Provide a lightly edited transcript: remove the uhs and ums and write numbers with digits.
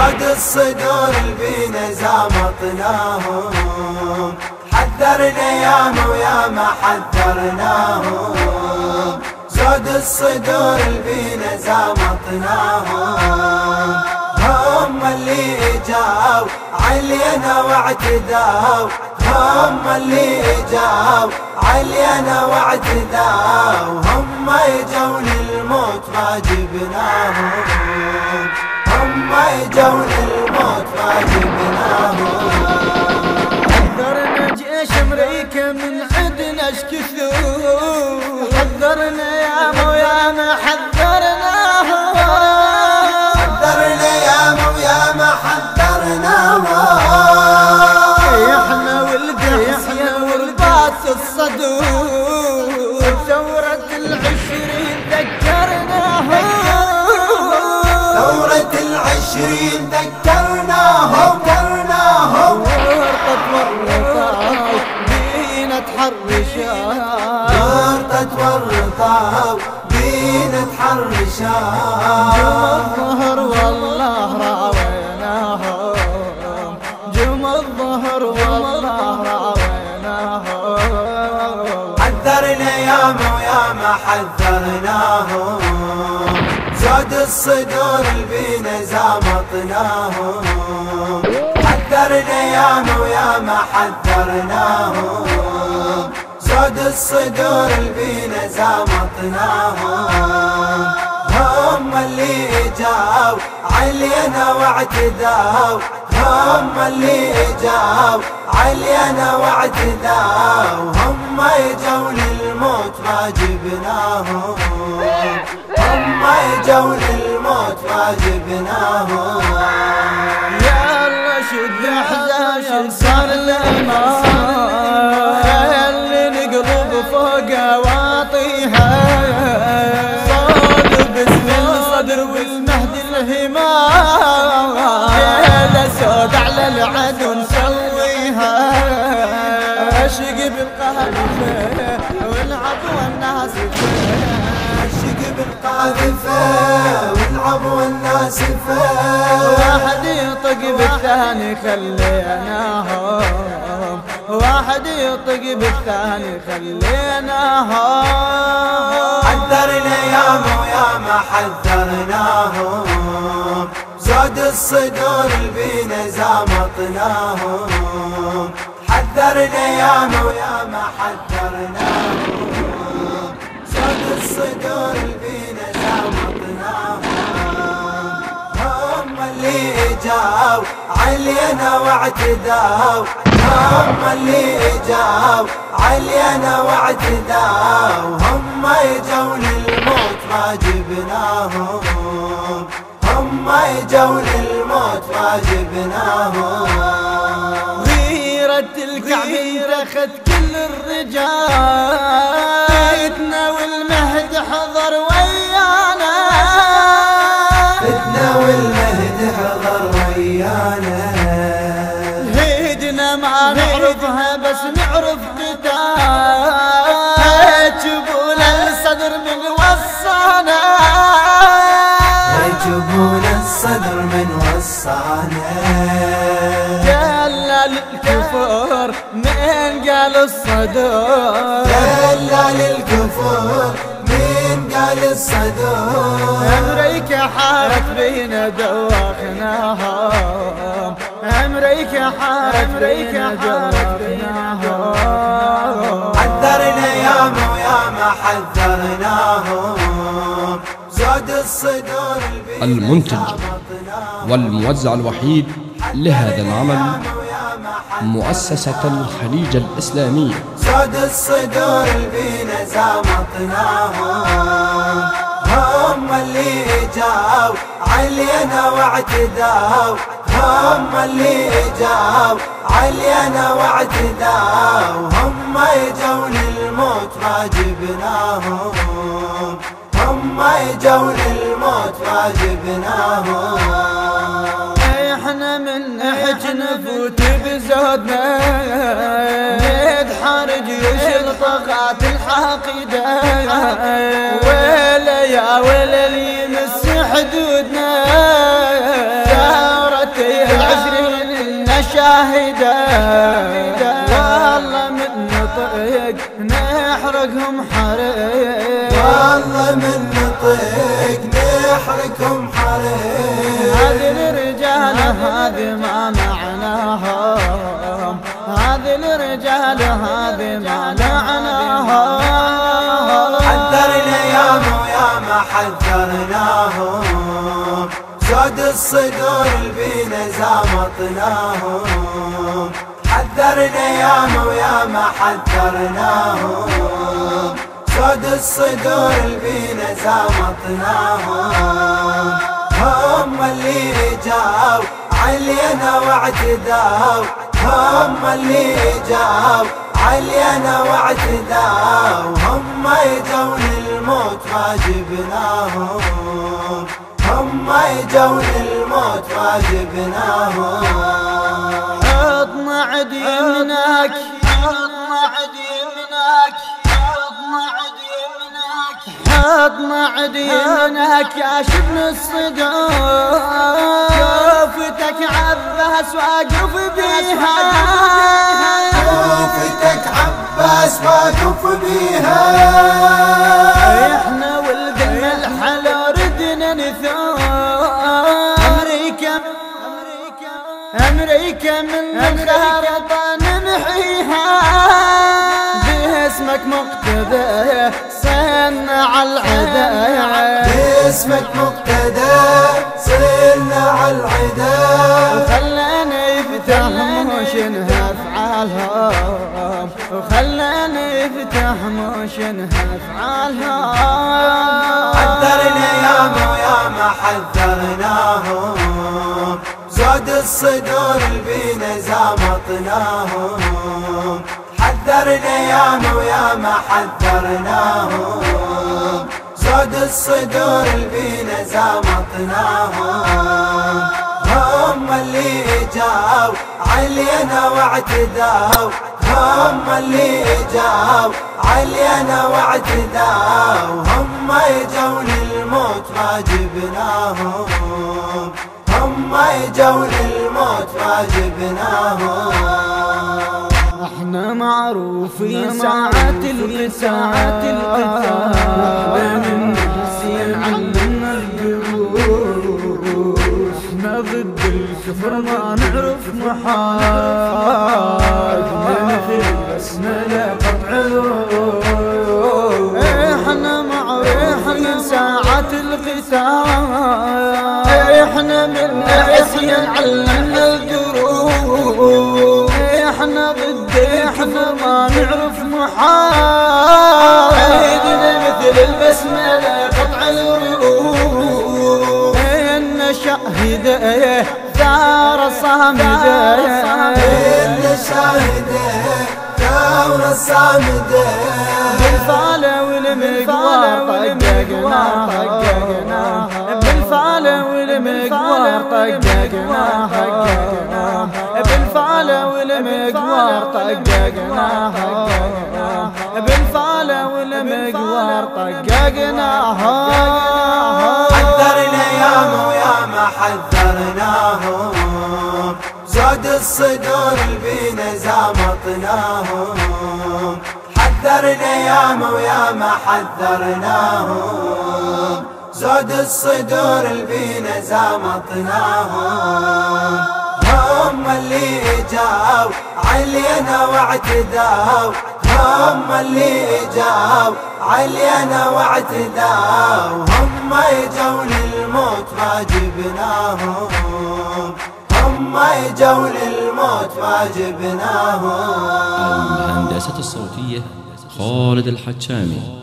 زود الصدور البينا زامطناهم، حذرنا ياما وياما حذرناهم. زود الصدور البينا زامطناهم، هم اللي جاو علينا واعتداو، هم اللي جاو علينا واعتداو. هم يجوا للموت ما جبناهم، هم يجوا للموت ما جبناهم. حذرنا جيش امريكا من عندنا اشكثوا، حذرنا ياما وياما حذرناهم، حذرنا ياما وياما حذرناهم. احنا والقاسية ورباط الصدور، ثورة العشرين ذكرناهم، ثورة العشرين ذكرناهم. ورطت ورطاو بينا تحرشاو، ورطت ورطاو بينا تحرشاو. جم الظهر والله راويناهم، جم الظهر والله راويناهم. حذرنا ياما وياما حذرناهم، زود الصدور البينا زامطناهم. حذرنا ياما وياما حذرناهم، زود الصدور البينا زامطناهم. هم اللي جاو علينا واعتداو، هم اللي جاو علينا واعتداو. هم يجوا للموت ما جبناهم، هم يجوا للموت ما جبناهم. يلا شد حزاش صار الأمان، خلي نقلب فوق واطيها، صاد باسم الصدر والمهد الهمام، ليلة سود على العدو نسويها، عشق بالقاذفة والعضو الناسفة، عشق بالقاذفة والعضو الناسفة. واحد يطق بالثاني خليناهم، واحد يطق بالثاني خليناهم. حذرنا ياما وياما حذرناهم، زود الصدور البينا زامطناهم. حذرنا ياما وياما حذرناهم، زود الصدور البينا زامطناهم. هم اللي جاو علينا واعتداو، هم اللي جاو علينا واعتداو. هم يجوا للموت ما جبناهم، هم يجوا للموت ما جبناهم. غيرة الكعب اخذ كل الرجال، فتنة والمهد حضر ويانا، فتنة والمهد حضر ويانا. هيدنا ما نعرفها بس نعرف قتال، جبون الصدر من وصانا، يجبون الصدر من وصانا. قال للكفر من قال الصدر، دلال للكفور مين قال الصدور. أمريكا حارت بينا دوخناهم، أمريكا حارت بينا دوخناهم. حذرنا ياما وياما حذرناهم، زود الصدور المنتج والموزع الوحيد لهذا العمل مؤسسة الخليج الإسلامية. زود الصدور البينا زامطناهم، هم اللي جاو علينا واعتداو، هم اللي جاو علينا واعتداو. هم يجوا للموت ما جبناهم، هم يجوا للموت ما جبناهم. احنا من نحج نفوت بزودنا، ندحر جيوش الطغاة الحاقدة، ويلا يا ويلا اللي يمس حدودنا، ثورة شاهدة والله من نطق نحرقهم حريق والله من نطق نحرقهم حريق هذه الرجال هذه ما معناهم هذه الرجال هذه ما معناهم حذرنا ياما وياما حذرناهم زود الصدور البينا زامطناهم حذرنا ياما وياما حذرناهم زود الصدور البينا زامطناهم هم اللي جاو علينا واعتداو هم اللي جاو علينا واعتداو هم يجون الموت ما جبناهم هم يجون الموت ما جبناهم حطنا عد يمناك حطنا عد يمناك حطنا عد يمناك يا شبن الصدور شوفتك عباس واقف بيها شوفتك عباس واقف بيها احنا ولد الحلا ردنا نثور أمريكا من الخارطة نمحيها باسمك مقتدى صنع العدا باسمك مقتدى صرنا على العدا وخلنا يفتح موشنها افعالهم وخلنا يفتح موشنها افعالهم حذرنا ياما وياما حذرناهم زود الصدور البينا زامطناهم حذرنا ياما وياما حذرناهم زود الصدور البينا زامطناهم هم اللي جاو علينا واعتداو هم اللي جاو علينا واعتداو هم يجون الموت ما جبناهم هم يجون الموت ما جبناهم احنا معروفين ساعة القتال من نسي علمنا الدروس احنا ضد الكفر ما نعرف محال ننفذ بسملة قطع الروح احنا معروفين ساعة القتال احنا من نسي علمنا الدروس احنا ضد احنا ما نعرف محال ايدنا مثل البسملة قطع الروح ان شاهدة ثار صامدة إن شاهدة ثار صامدة بالفالة والمقوار طققناها بالفالة والمقوار طققناها بالفالة والمقوار طققناها بالفالة والمقوار طققناها حذرنا ياما وياما حذرناهم زود الصدور البينا زامطناهم حذرنا ياما وياما حذرناهم زود الصدور البينا زامطناهم هم اللي جاو علينا واعتداو هم اللي جاو علينا واعتداو هم يجون الموت ما جبناهم هم يجون الموت ما جبناهم الهندسة الصوتية خالد الحجامي.